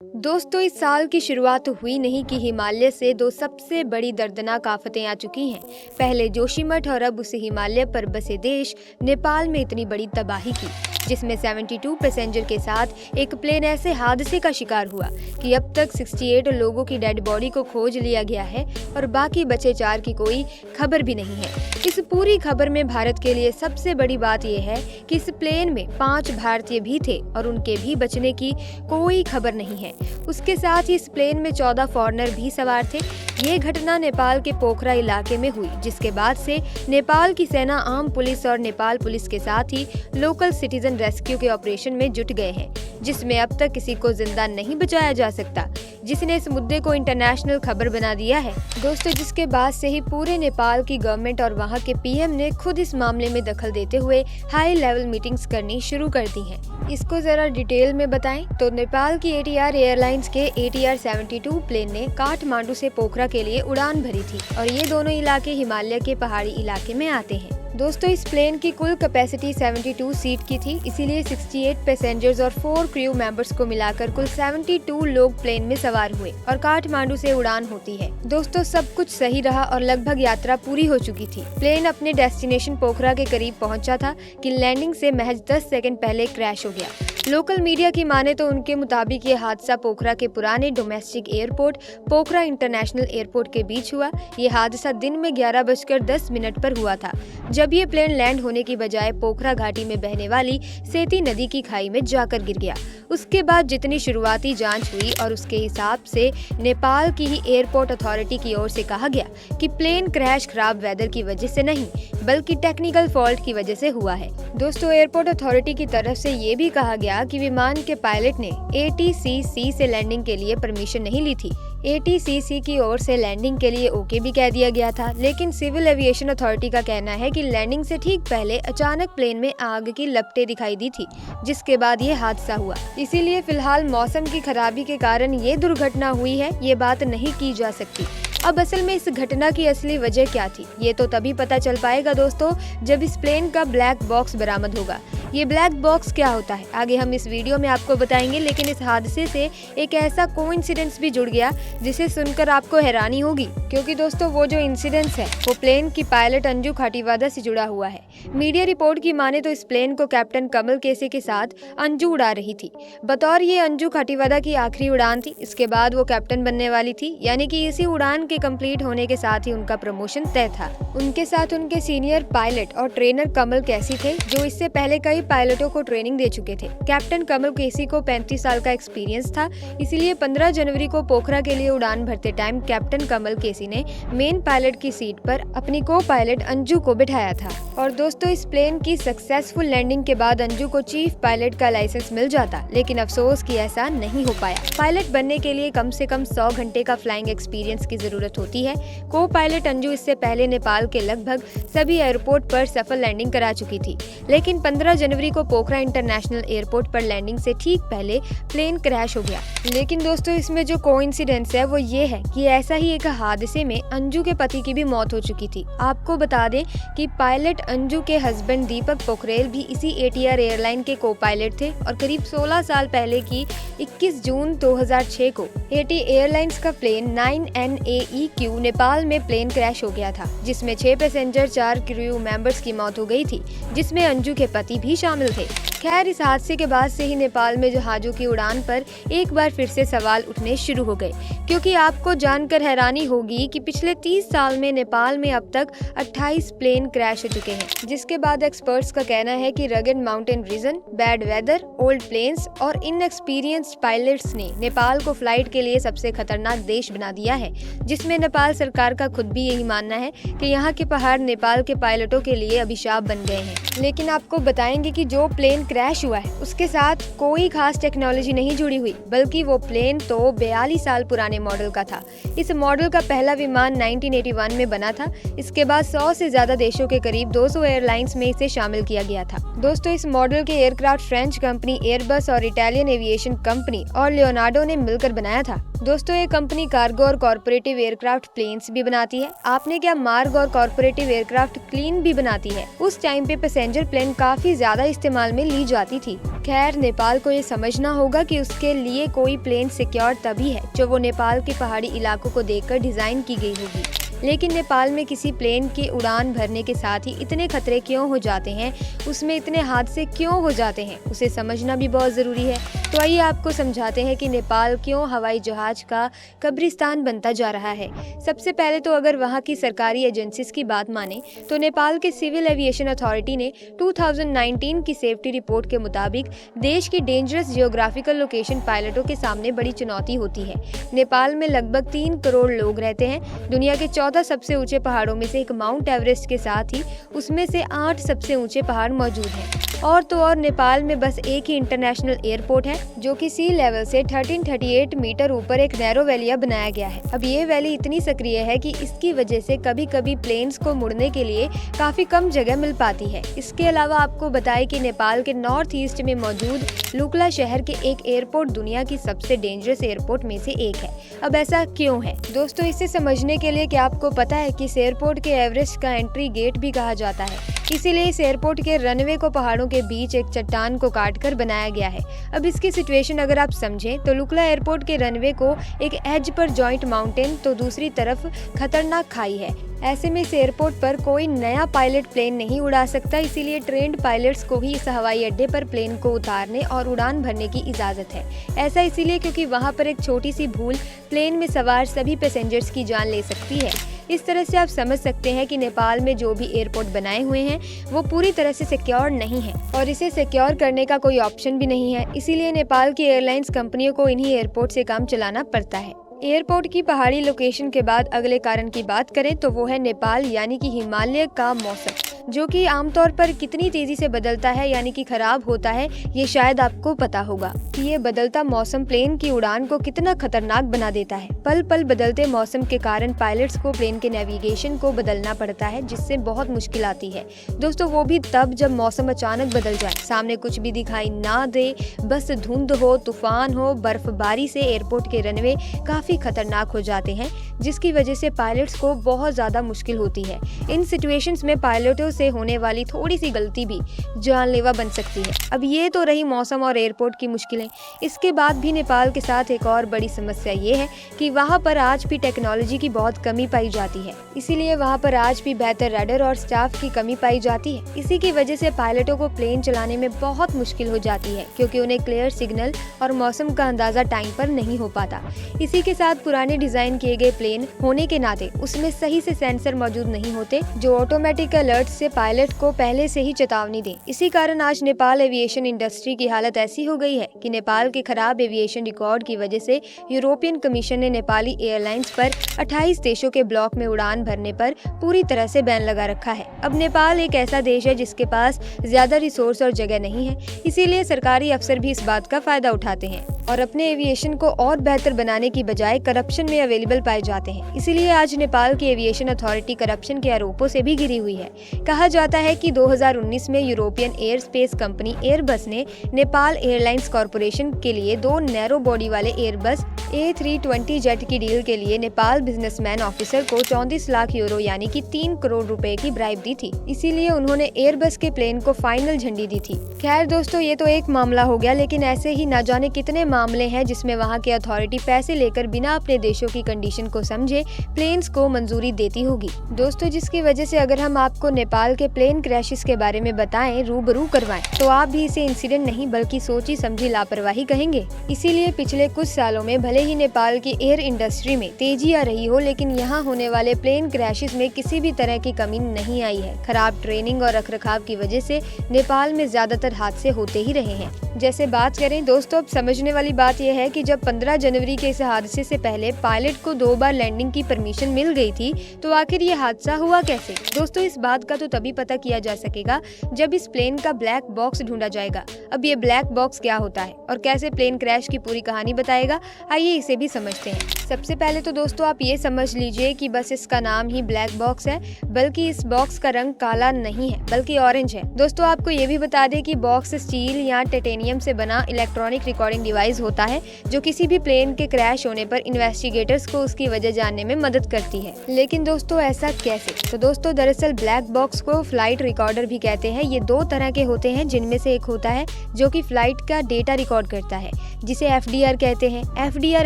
दोस्तों, इस साल की शुरुआत हुई नहीं कि हिमालय से दो सबसे बड़ी दर्दनाक आफतें आ चुकी हैं। पहले जोशीमठ और अब उसे हिमालय पर बसे देश नेपाल में इतनी बड़ी तबाही की, जिसमें 72 पैसेंजर के साथ एक प्लेन ऐसे हादसे का शिकार हुआ कि अब तक 68 लोगों की डेड बॉडी को खोज लिया गया है और बाकी बचे 4 की कोई खबर भी नहीं है। इस पूरी खबर में भारत के लिए सबसे बड़ी बात यह है कि इस प्लेन में 5 भारतीय भी थे और उनके भी बचने की कोई खबर नहीं है। उसके साथ ही इस प्लेन में 14 फॉरेनर भी सवार थे। ये घटना नेपाल के पोखरा इलाके में हुई, जिसके बाद से नेपाल की सेना, आम पुलिस और नेपाल पुलिस के साथ ही लोकल सिटीजन रेस्क्यू के ऑपरेशन में जुट गए हैं, जिसमें अब तक किसी को जिंदा नहीं बचाया जा सकता, जिसने इस मुद्दे को इंटरनेशनल खबर बना दिया है। दोस्तों, जिसके बाद से ही पूरे नेपाल की गवर्नमेंट और वहां के पीएम ने खुद इस मामले में दखल देते हुए हाई लेवल मीटिंग्स करनी शुरू कर दी हैं। इसको जरा डिटेल में बताएं तो नेपाल की ATR एयरलाइंस के ATR 72 प्लेन ने काठमांडू से पोखरा के लिए उड़ान भरी थी और ये दोनों इलाके हिमालय के पहाड़ी इलाके में आते हैं। दोस्तों, इस प्लेन की कुल कैपेसिटी 72 सीट की थी, इसीलिए 68 पैसेंजर्स और 4 क्रू मेंबर्स को मिलाकर कुल 72 लोग प्लेन में सवार हुए और काठमांडू से उड़ान होती है। दोस्तों, सब कुछ सही रहा और लगभग यात्रा पूरी हो चुकी थी। प्लेन अपने डेस्टिनेशन पोखरा के करीब पहुंचा था कि लैंडिंग से महज 10 सेकंड पहले क्रैश हो गया। लोकल मीडिया की माने तो उनके मुताबिक ये हादसा पोखरा के पुराने डोमेस्टिक एयरपोर्ट पोखरा इंटरनेशनल एयरपोर्ट के बीच हुआ। ये हादसा दिन में 11:10 पर हुआ था, जब ये प्लेन लैंड होने की बजाय पोखरा घाटी में बहने वाली सेती नदी की खाई में जाकर गिर गया। उसके बाद जितनी शुरुआती जांच हुई और उसके हिसाब से नेपाल की ही एयरपोर्ट अथॉरिटी की ओर से कहा गया कि प्लेन क्रैश खराब वेदर की वजह से नहीं, बल्कि टेक्निकल फॉल्ट की वजह से हुआ है। दोस्तों, एयरपोर्ट अथॉरिटी की तरफ से ये भी कहा गया कि विमान के पायलट ने ATCC से लैंडिंग के लिए परमिशन नहीं ली थी। ATCC की ओर से लैंडिंग के लिए ओके भी कह दिया गया था, लेकिन सिविल एविएशन अथॉरिटी का कहना है कि लैंडिंग से ठीक पहले अचानक प्लेन में आग की लपटें दिखाई दी थी, जिसके बाद ये हादसा हुआ। इसीलिए फिलहाल मौसम की खराबी के कारण ये दुर्घटना हुई है, ये बात नहीं की जा सकती। अब असल में इस घटना की असली वजह क्या थी, ये तो तभी पता चल पाएगा दोस्तों, जब इस प्लेन का ब्लैक बॉक्स बरामद होगा। ये ब्लैक बॉक्स क्या होता है, आगे हम इस वीडियो में आपको बताएंगे, लेकिन इस हादसे से एक ऐसा कोइंसिडेंस भी जुड़ गया जिसे सुनकर आपको हैरानी होगी, क्योंकि दोस्तों वो जो इंसिडेंस है वो प्लेन की पायलट अंजू खाटीवादा से जुड़ा हुआ है। मीडिया रिपोर्ट की माने तो इस प्लेन को कैप्टन कमल केसी के साथ अंजू उड़ा रही थी। बतौर ये अंजू खाटीवादा की आखिरी उड़ान थी, इसके बाद वो कैप्टन बनने वाली थी, यानी कि इसी उड़ान के कंप्लीट होने के साथ ही उनका प्रमोशन तय था। उनके साथ उनके सीनियर पायलट और ट्रेनर कमल केसी थे, जो इससे पहले कई पायलटों को ट्रेनिंग दे चुके थे। कैप्टन कमल केसी को 35 साल का एक्सपीरियंस था, इसीलिए 15 जनवरी को पोखरा के लिए उड़ान भरते टाइम कैप्टन कमल केसी ने मेन पायलट की सीट पर अपनी को पायलट अंजू को बिठाया था। और दोस्तों, इस प्लेन की सक्सेसफुल लैंडिंग के बाद अंजू को चीफ पायलट का लाइसेंस मिल जाता, लेकिन अफसोस कि ऐसा नहीं हो पाया। पायलट बनने के लिए कम से कम 100 घंटे का फ्लाइंग एक्सपीरियंस की जरूरत होती है। को पायलट अंजू इससे पहले नेपाल के लगभग सभी एयरपोर्ट पर सफल लैंडिंग करा चुकी थी, लेकिन 15 जनवरी को पोखरा इंटरनेशनल एयरपोर्ट पर लैंडिंग से ठीक पहले प्लेन क्रैश हो गया। लेकिन दोस्तों, इसमें जो कोइंसिडेंस है वो ये है कि ऐसा ही एक हादसे में अंजू के पति की भी मौत हो चुकी थी। आपको बता दें कि पायलट अंजू के हस्बैंड दीपक पोखरेल भी इसी ATR एयरलाइन के को पायलट थे और करीब 16 साल पहले की 21 जून 2006 को AT एयरलाइंस का प्लेन 9NAEQ नेपाल में प्लेन क्रैश हो गया था, जिसमें 6 पैसेंजर 4 क्रू मेंबर्स की मौत हो गई थी, जिसमें अंजू के पति भी शामिल थे। खैर, इस हादसे के बाद से ही नेपाल में जहाजों की उड़ान पर एक बार फिर से सवाल उठने शुरू हो गए, क्योंकि आपको जानकर हैरानी होगी कि पिछले 30 साल में नेपाल में अब तक 28 प्लेन क्रैश हो चुके हैं, जिसके बाद एक्सपर्ट्स का कहना है कि rugged mountain region, bad weather, old planes और इनएक्सपीरियंस्ड पायलट्स ने नेपाल को फ्लाइट के लिए सबसे खतरनाक देश बना दिया है, जिसमें नेपाल सरकार का खुद भी यही मानना है कि यहाँ के पहाड़ नेपाल के पायलटों के लिए अभिशाप बन गए हैं। लेकिन आपको बताएंगे कि जो प्लेन क्रैश हुआ है उसके साथ कोई खास टेक्नोलॉजी नहीं जुड़ी हुई, बल्कि वो प्लेन तो 42 साल पुराने मॉडल का था। इस मॉडल का पहला विमान 1981 में बना था। इसके बाद 100 से ज्यादा देशों के करीब 200 एयरलाइंस में इसे शामिल किया गया था। दोस्तों, इस मॉडल के एयरक्राफ्ट फ्रेंच कंपनी एयरबस और इटालियन एविएशन कंपनी और लियोनार्डो ने मिलकर बनाया था। दोस्तों, ये कंपनी कार्गो और कॉर्पोरेटिव एयरक्राफ्ट प्लेन्स भी बनाती है। आपने क्या मार्ग और कॉर्पोरेटिव एयरक्राफ्ट क्लीन भी बनाती है। उस टाइम पे पैसेंजर प्लेन काफी ज्यादा ज्यादा इस्तेमाल में ली जाती थी। खैर, नेपाल को ये समझना होगा कि उसके लिए कोई प्लेन सिक्योर तभी है जो वो नेपाल के पहाड़ी इलाकों को देखकर डिजाइन की गई होगी। लेकिन नेपाल में किसी प्लेन की उड़ान भरने के साथ ही इतने खतरे क्यों हो जाते हैं, उसमें इतने हादसे क्यों हो जाते हैं, उसे समझना भी बहुत ज़रूरी है। तो आइए आपको समझाते हैं कि नेपाल क्यों हवाई जहाज का कब्रिस्तान बनता जा रहा है। सबसे पहले तो अगर वहाँ की सरकारी एजेंसीज की बात माने तो नेपाल के सिविल एविएशन अथॉरिटी ने 2019 की सेफ्टी रिपोर्ट के मुताबिक देश की डेंजरस जियोग्राफिकल लोकेशन पायलटों के सामने बड़ी चुनौती होती है। नेपाल में लगभग 3 करोड़ लोग रहते हैं। दुनिया के 14 सबसे ऊंचे पहाड़ों में से एक माउंट एवरेस्ट के साथ ही उसमें से 8 सबसे ऊंचे पहाड़ मौजूद हैं। और तो और नेपाल में बस एक ही इंटरनेशनल एयरपोर्ट है जो कि सी लेवल से 1338 मीटर ऊपर एक नैरो वैली बनाया गया है। अब ये वैली इतनी सक्रिय है कि इसकी वजह से कभी कभी प्लेन्स को मुड़ने के लिए काफी कम जगह मिल पाती है। इसके अलावा आपको बताएं कि नेपाल के नॉर्थ ईस्ट में मौजूद लुकला शहर के एक एयरपोर्ट दुनिया की सबसे डेंजरस एयरपोर्ट में से एक है। अब ऐसा क्यों है दोस्तों, इसे समझने के लिए क्या आपको पता है कि इस एयरपोर्ट के एवरेस्ट का एंट्री गेट भी कहा जाता है। इसीलिए इस एयरपोर्ट के रनवे को पहाड़ों के बीच एक चट्टान को काटकर बनाया गया है। अब इसकी सिचुएशन अगर आप समझें तो लुकला एयरपोर्ट के रनवे को एक एज पर जॉइंट माउंटेन तो दूसरी तरफ खतरनाक खाई है। ऐसे में इस एयरपोर्ट पर कोई नया पायलट प्लेन नहीं उड़ा सकता, इसीलिए ट्रेंड पायलट्स को ही इस हवाई अड्डे पर प्लेन को उतारने और उड़ान भरने की इजाजत है। ऐसा इसीलिए क्योंकि वहां पर एक छोटी सी भूल प्लेन में सवार सभी पैसेंजर्स की जान ले सकती है। इस तरह से आप समझ सकते हैं कि नेपाल में जो भी एयरपोर्ट बनाए हुए हैं वो पूरी तरह से सिक्योर नहीं है और इसे सिक्योर करने का कोई ऑप्शन भी नहीं है। इसीलिए नेपाल की एयरलाइंस कंपनियों को इन्हीं एयरपोर्ट से काम चलाना पड़ता है। एयरपोर्ट की पहाड़ी लोकेशन के बाद अगले कारण की बात करें तो वो है नेपाल यानी कि हिमालय का मौसम, जो कि आमतौर पर कितनी तेजी से बदलता है यानी कि खराब होता है। ये शायद आपको पता होगा कि ये बदलता मौसम प्लेन की उड़ान को कितना खतरनाक बना देता है। पल पल बदलते मौसम के कारण पायलट्स को प्लेन के नेविगेशन को बदलना पड़ता है, जिससे बहुत मुश्किल आती है दोस्तों। वो भी तब जब मौसम अचानक बदल जाए, सामने कुछ भी दिखाई ना दे, बस धुंध हो, तूफान हो, बर्फबारी से एयरपोर्ट के रनवे काफी खतरनाक हो जाते हैं, जिसकी वजह से पायलट्स को बहुत ज्यादा मुश्किल होती है। इन सिचुएशंस में पायलटों से होने वाली थोड़ी सी गलती भी जानलेवा बन सकती है। अब ये तो रही मौसम और एयरपोर्ट की मुश्किलें। इसके बाद भी नेपाल के साथ एक और बड़ी समस्या ये है कि वहाँ पर आज भी टेक्नोलॉजी की बहुत कमी पाई जाती है। इसीलिए वहाँ पर आज भी बेहतर रडार और स्टाफ की कमी पाई जाती है। इसी की वजह से पायलटों को प्लेन चलाने में बहुत मुश्किल हो जाती है, क्योंकि उन्हें क्लियर सिग्नल और मौसम का अंदाजा टाइम पर नहीं हो पाता। इसी के साथ पुराने डिजाइन किए गए प्लेन होने के नाते उसमें सही से सेंसर मौजूद नहीं होते जो ऑटोमेटिक अलर्ट से पायलट को पहले से ही चेतावनी दें। इसी कारण आज नेपाल एविएशन इंडस्ट्री की हालत ऐसी हो गई है कि नेपाल के खराब एविएशन रिकॉर्ड की वजह से यूरोपियन कमीशन ने नेपाली एयरलाइंस पर 28 देशों के ब्लॉक में उड़ान भरने पर पूरी तरह से बैन लगा रखा है। अब नेपाल एक ऐसा देश है जिसके पास ज्यादा रिसोर्स और जगह नहीं है, इसीलिए सरकारी अफसर भी इस बात का फायदा उठाते हैं और अपने एविएशन को और बेहतर बनाने की बजाय करप्शन में अवेलेबल पाए जाते हैं। इसीलिए आज नेपाल की एविएशन अथॉरिटी करप्शन के आरोपों से भी घिरी हुई है। कहा जाता है कि 2019 में European air space company Airbus ने नेपाल एयरलाइंस कॉरपोरेशन के लिए 2 नैरो बॉडी वाले एयरबस A320 जेट की डील के लिए नेपाल बिजनेसमैन ऑफिसर को 34 लाख यूरो यानी कि 3 करोड़ रुपए की ब्राइब दी थी। इसीलिए उन्होंने एयरबस के प्लेन को फाइनल झंडी दी थी। खैर दोस्तों, ये तो एक मामला हो गया, लेकिन ऐसे ही न जाने कितने मामले हैं जिसमें वहाँ की अथॉरिटी पैसे लेकर बिना अपने देशों की कंडीशन को समझे प्लेन्स को मंजूरी देती होगी दोस्तों, जिसकी वजह से अगर हम आपको नेपाल के प्लेन क्रैशेस के बारे में बताएं, रूबरू करवाएं, तो आप भी इसे इंसिडेंट नहीं बल्कि सोची समझी लापरवाही कहेंगे। इसीलिए पिछले कुछ सालों में भले ही नेपाल की एयर इंडस्ट्री में तेजी आ रही हो, लेकिन यहाँ होने वाले प्लेन क्रैशेस में किसी भी तरह की कमी नहीं आई है। खराब ट्रेनिंग और रखरखाव की वजह से नेपाल में ज्यादातर हादसे होते ही रहे हैं। जैसे बात करें दोस्तों, अब समझने वाली बात यह है कि जब 15 जनवरी के इस हादसे से पहले पायलट को 2 बार लैंडिंग की परमिशन मिल गई थी, तो आखिर ये हादसा हुआ कैसे दोस्तों? इस बात का तो तभी पता किया जा सकेगा जब इस प्लेन का ब्लैक बॉक्स ढूंढा जाएगा। अब ये ब्लैक बॉक्स क्या होता है और कैसे प्लेन क्रैश की पूरी कहानी बताएगा, आइए इसे भी समझते हैं। सबसे पहले तो दोस्तों आप ये समझ लीजिए कि बस इसका नाम ही ब्लैक बॉक्स है, बल्कि इस बॉक्स का रंग काला नहीं है बल्कि ऑरेंज है। दोस्तों आपको ये भी बता दें कि बॉक्स स्टील या टाइटेनियम टाइटेनियम से बना इलेक्ट्रॉनिक रिकॉर्डिंग डिवाइस होता है जो किसी भी प्लेन के क्रैश होने पर इन्वेस्टिगेटर्स को उसकी वजह जानने में मदद करती है। लेकिन दोस्तों ऐसा कैसे? तो दोस्तों दरअसल ब्लैक बॉक्स को फ्लाइट रिकॉर्डर भी कहते हैं। ये दो तरह के होते हैं, जिनमें से एक होता है जो कि फ्लाइट का डेटा रिकॉर्ड करता है, जिसे FDR कहते हैं। FDR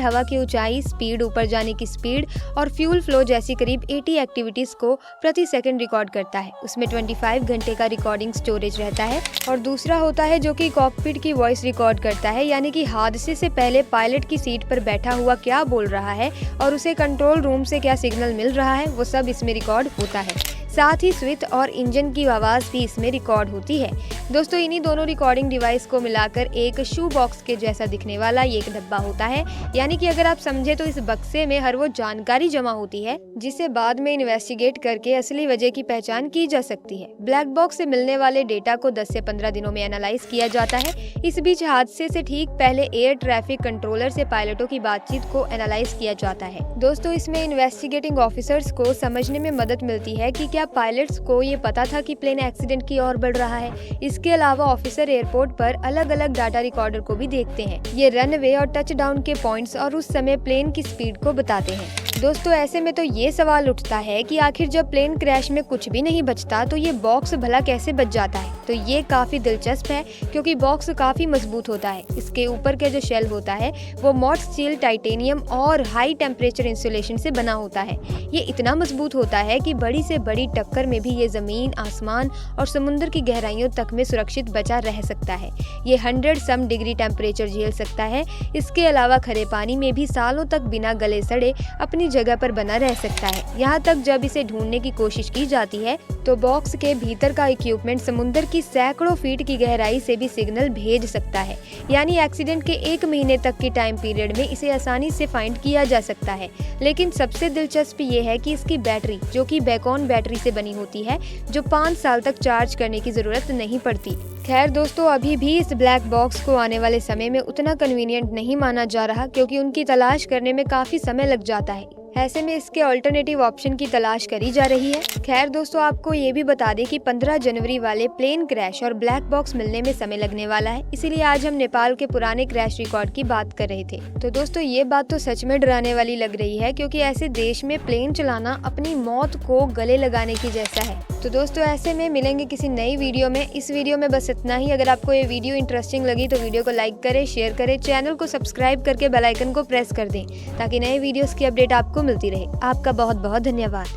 हवा की ऊंचाई, स्पीड, ऊपर जाने की स्पीड और फ्यूल फ्लो जैसी करीब 80 एक्टिविटीज को प्रति सेकंड रिकॉर्ड करता है। उसमें 25 घंटे का रिकॉर्डिंग स्टोरेज रहता है। और दूसरा होता है जो कि कॉकपिट की वॉइस रिकॉर्ड करता है, यानी कि हादसे से पहले पायलट की सीट पर बैठा हुआ क्या बोल रहा है और उसे कंट्रोल रूम से क्या सिग्नल मिल रहा है, वो सब इसमें रिकॉर्ड होता है। साथ ही स्विच और इंजन की आवाज़ भी इसमें रिकॉर्ड होती है। दोस्तों इन्हीं दोनों रिकॉर्डिंग डिवाइस को मिलाकर एक शू बॉक्स के जैसा दिखने वाला ये एक डब्बा होता है, यानी कि अगर आप समझे तो इस बक्से में हर वो जानकारी जमा होती है जिसे बाद में इन्वेस्टिगेट करके असली वजह की पहचान की जा सकती है। ब्लैक बॉक्स से मिलने वाले डेटा को 10 से 15 दिनों में एनालाइज किया जाता है। इस बीच हादसे से ठीक पहले एयर ट्रैफिक कंट्रोलर से पायलटों की बातचीत को एनालाइज किया जाता है। दोस्तों इसमें इन्वेस्टिगेटिंग ऑफिसर्स को समझने में मदद मिलती है कि क्या पायलट्स को ये पता था कि प्लेन एक्सीडेंट की ओर बढ़ रहा है। इसके अलावा ऑफिसर एयरपोर्ट पर अलग अलग डाटा रिकॉर्डर को भी देखते हैं। ये रनवे और टच डाउन के पॉइंट्स और उस समय प्लेन की स्पीड को बताते हैं। दोस्तों ऐसे में तो ये सवाल उठता है कि आखिर जब प्लेन क्रैश में कुछ भी नहीं बचता तो ये बॉक्स भला कैसे बच जाता है? तो ये काफी दिलचस्प है क्योंकि बॉक्स काफी मजबूत होता है। इसके ऊपर के जो शेल होता है वो मॉट स्टील, टाइटेनियम और हाई टेम्परेचर इंसुलेशन से बना होता है। ये इतना मजबूत होता है कि बड़ी से बड़ी टक्कर में भी ये जमीन, आसमान और समुद्र की गहराइयों तक में सुरक्षित बचा रह सकता है। ये 100 सम डिग्री टेम्परेचर झेल सकता है। इसके अलावा खरे पानी में भी सालों तक बिना गले सड़े अपनी जगह पर बना रह सकता है। यहाँ तक जब इसे ढूंढने की कोशिश की जाती है तो बॉक्स के भीतर का इक्विपमेंट समुद्र की सैकड़ों फीट की गहराई से भी सिग्नल भेज सकता है, यानी एक्सीडेंट के 1 महीने तक की टाइम पीरियड में इसे आसानी से फाइंड किया जा सकता है। लेकिन सबसे दिलचस्प ये है कि इसकी बैटरी, जो कि बेकॉन बैटरी से बनी होती है, जो 5 साल तक चार्ज करने की जरूरत नहीं पड़ती। खैर दोस्तों अभी भी इस ब्लैक बॉक्स को आने वाले समय में उतना कन्वीनियंट नहीं माना जा रहा, क्योंकि उनकी तलाश करने में काफी समय लग जाता है। ऐसे में इसके अल्टरनेटिव ऑप्शन की तलाश करी जा रही है। खैर दोस्तों आपको ये भी बता दें कि 15 जनवरी वाले प्लेन क्रैश और ब्लैक बॉक्स मिलने में समय लगने वाला है, इसीलिए आज हम नेपाल के पुराने क्रैश रिकॉर्ड की बात कर रहे थे। तो दोस्तों ये बात तो सच में डराने वाली लग रही है, क्योंकि ऐसे देश में प्लेन चलाना अपनी मौत को गले लगाने की जैसा है। तो दोस्तों ऐसे में मिलेंगे किसी नई वीडियो में। इस वीडियो में बस इतना ही। अगर आपको ये वीडियो इंटरेस्टिंग लगी तो वीडियो को लाइक करें, शेयर करें, चैनल को सब्सक्राइब करके बेल आइकन को प्रेस कर दें ताकि नए वीडियोस की अपडेट आपको मिलती रहे। आपका बहुत बहुत धन्यवाद।